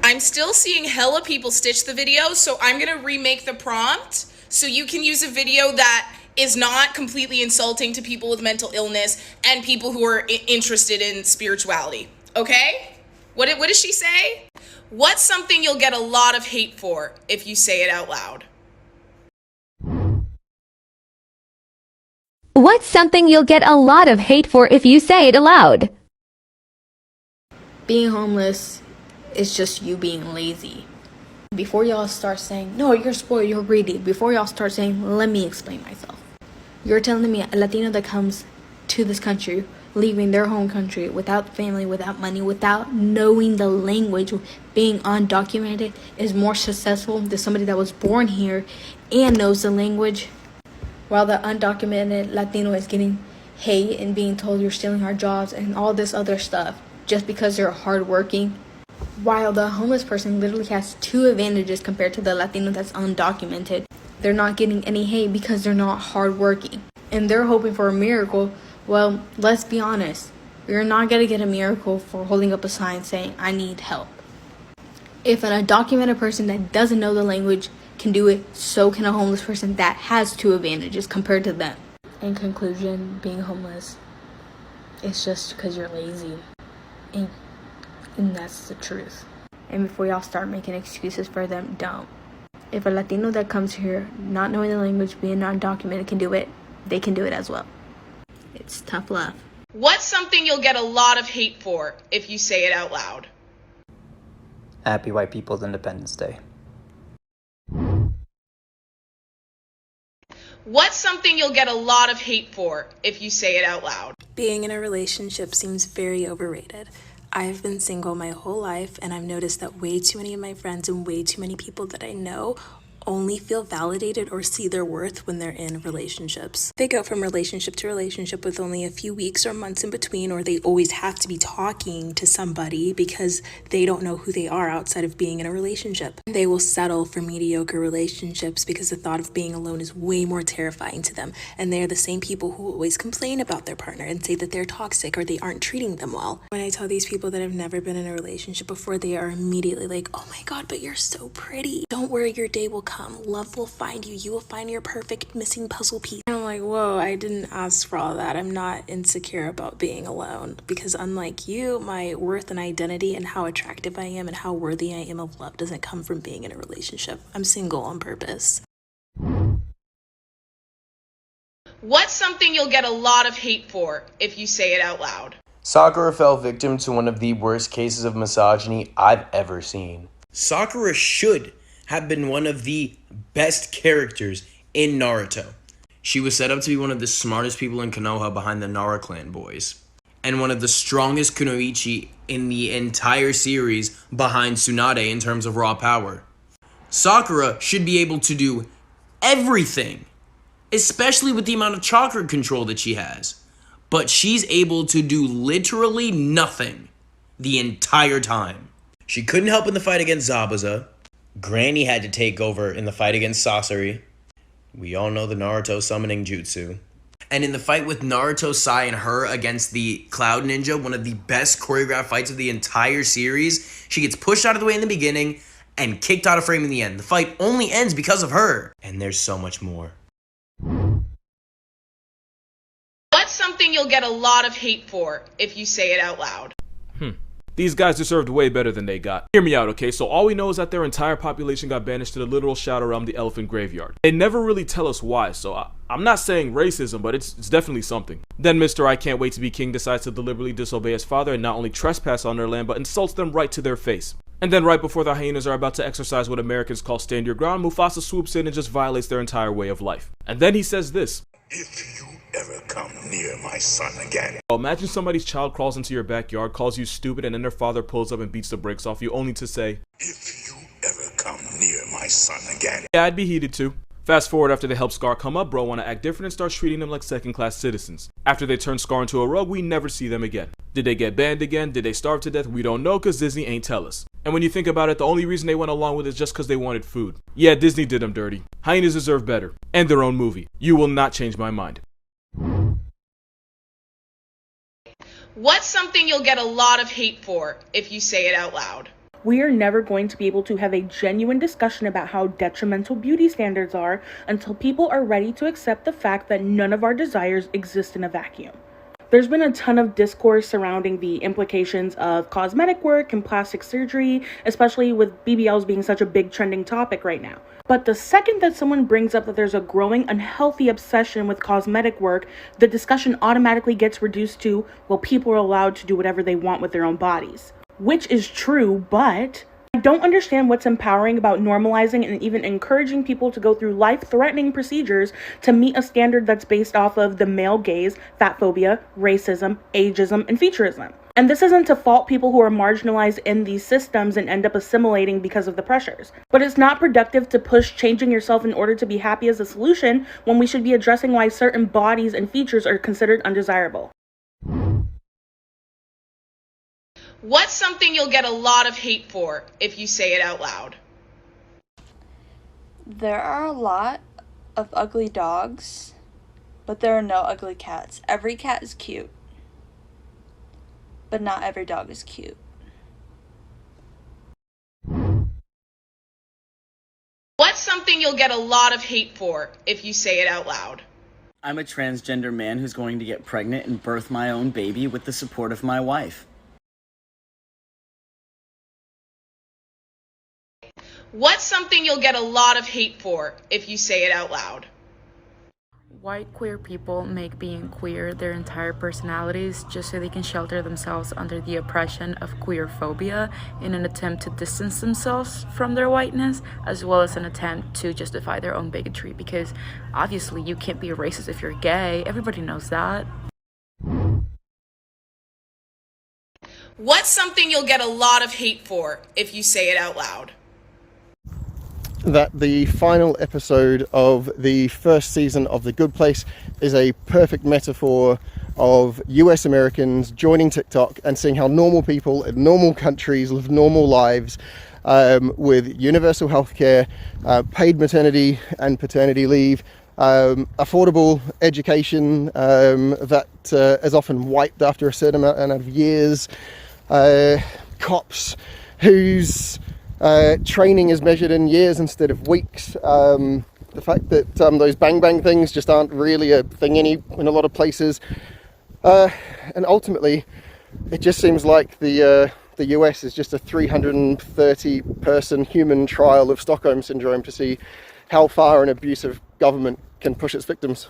I'm still seeing hella people stitch the video, so I'm gonna remake the prompt so you can use a video that is not completely insulting to people with mental illness and people who are interested in spirituality. Okay? What does she say? What's something you'll get a lot of hate for if you say it out loud? What's something you'll get a lot of hate for if you say it aloud? Being homeless is just you being lazy. Before y'all start saying, no, you're spoiled, you're greedy, before y'all start saying, let me explain myself. You're telling me a Latino that comes to this country, leaving their home country without family, without money, without knowing the language, being undocumented, is more successful than somebody that was born here and knows the language, while the undocumented Latino is getting hate and being told you're stealing our jobs and all this other stuff just because they're hardworking. While the homeless person literally has two advantages compared to the Latino that's undocumented. They're not getting any hate because they're not hardworking. And they're hoping for a miracle. Well, let's be honest. You're not going to get a miracle for holding up a sign saying, I need help. If an undocumented person that doesn't know the language can do it, so can a homeless person that has two advantages compared to them. In conclusion, being homeless is just because you're lazy. And that's the truth. And before y'all start making excuses for them, don't. If a Latino that comes here not knowing the language, being undocumented can do it, they can do it as well. It's tough love. What's something you'll get a lot of hate for if you say it out loud? Happy White People's Independence Day. What's something you'll get a lot of hate for if you say it out loud? Being in a relationship seems very overrated. I've been single my whole life, and I've noticed that way too many of my friends and way too many people that I know only feel validated or see their worth when they're in relationships. They go from relationship to relationship with only a few weeks or months in between, or they always have to be talking to somebody because they don't know who they are outside of being in a relationship. They will settle for mediocre relationships because the thought of being alone is way more terrifying to them, and they're the same people who always complain about their partner and say that they're toxic or they aren't treating them well. When I tell these people that I've never been in a relationship before, they are immediately like, oh my god, but you're so pretty. Don't worry, your day will come. Love will find you. You will find your perfect missing puzzle piece. And I'm like, whoa, I didn't ask for all that. I'm not insecure about being alone because unlike you, my worth and identity and how attractive I am and how worthy I am of love doesn't come from being in a relationship. I'm single on purpose. What's something you'll get a lot of hate for if you say it out loud? Sakura fell victim to one of the worst cases of misogyny I've ever seen. Sakura should have been one of the best characters in Naruto. She was set up to be one of the smartest people in Konoha behind the Nara clan boys, and one of the strongest kunoichi in the entire series behind Tsunade in terms of raw power. Sakura should be able to do everything, especially with the amount of chakra control that she has, but she's able to do literally nothing the entire time. She couldn't help in the fight against Zabuza. Granny had to take over in the fight against Sasori. We all know the Naruto summoning jutsu. And in the fight with Naruto, Sai, and her against the Cloud Ninja, one of the best choreographed fights of the entire series, she gets pushed out of the way in the beginning and kicked out of frame in the end. The fight only ends because of her. And there's so much more. What's something you'll get a lot of hate for if you say it out loud? These guys deserved way better than they got. Hear me out, okay? So all we know is that their entire population got banished to the literal shadow realm, the elephant graveyard. They never really tell us why, so I'm not saying racism, but it's definitely something. Then Mr. I Can't Wait to Be King decides to deliberately disobey his father and not only trespass on their land, but insults them right to their face. And then right before the hyenas are about to exercise what Americans call stand your ground, Mufasa swoops in and just violates their entire way of life. And then he says this. If you ever come near my son again. Imagine somebody's child crawls into your backyard, calls you stupid, and then their father pulls up and beats the brakes off you, only to say, If you ever come near my son again. Yeah, I'd be heated too. Fast forward after they help Scar come up, bro wanna act different and starts treating them like second-class citizens. After they turn Scar into a rogue, we never see them again. Did they get banned again? Did they starve to death? We don't know cause Disney ain't tell us. And when you think about it, the only reason they went along with it is just cause they wanted food. Yeah, Disney did them dirty. Hyenas deserve better. And their own movie. You will not change my mind. What's something you'll get a lot of hate for if you say it out loud? we are never going to be able to have a genuine discussion about how detrimental beauty standards are until people are ready to accept the fact that none of our desires exist in a vacuum. There's been a ton of discourse surrounding the implications of cosmetic work and plastic surgery, especially with BBLs being such a big trending topic right now. But the second that someone brings up that there's a growing unhealthy obsession with cosmetic work, the discussion automatically gets reduced to, well, people are allowed to do whatever they want with their own bodies. Which is true, but I don't understand what's empowering about normalizing and even encouraging people to go through life-threatening procedures to meet a standard that's based off of the male gaze, fat phobia, racism, ageism, and featureism. And this isn't to fault people who are marginalized in these systems and end up assimilating because of the pressures. But it's not productive to push changing yourself in order to be happy as a solution when we should be addressing why certain bodies and features are considered undesirable. What's something you'll get a lot of hate for if you say it out loud? There are a lot of ugly dogs, but there are no ugly cats. Every cat is cute, but not every dog is cute. What's something you'll get a lot of hate for if you say it out loud? I'm a transgender man who's going to get pregnant and birth my own baby with the support of my wife. What's something you'll get a lot of hate for if you say it out loud? White queer people make being queer their entire personalities just so they can shelter themselves under the oppression of queer phobia in an attempt to distance themselves from their whiteness, as well as an attempt to justify their own bigotry, because obviously you can't be a racist if you're gay. Everybody knows that. What's something you'll get a lot of hate for if you say it out loud? That the final episode of the first season of The Good Place is a perfect metaphor of US Americans joining TikTok and seeing how normal people in normal countries live normal lives with universal healthcare, paid maternity and paternity leave, affordable education that is often wiped after a certain amount of years, cops whose training is measured in years instead of weeks. The fact that those bang bang things just aren't really a thing in a lot of places. And ultimately, it just seems like the US is just a 330 person human trial of Stockholm syndrome to see how far an abusive government can push its victims.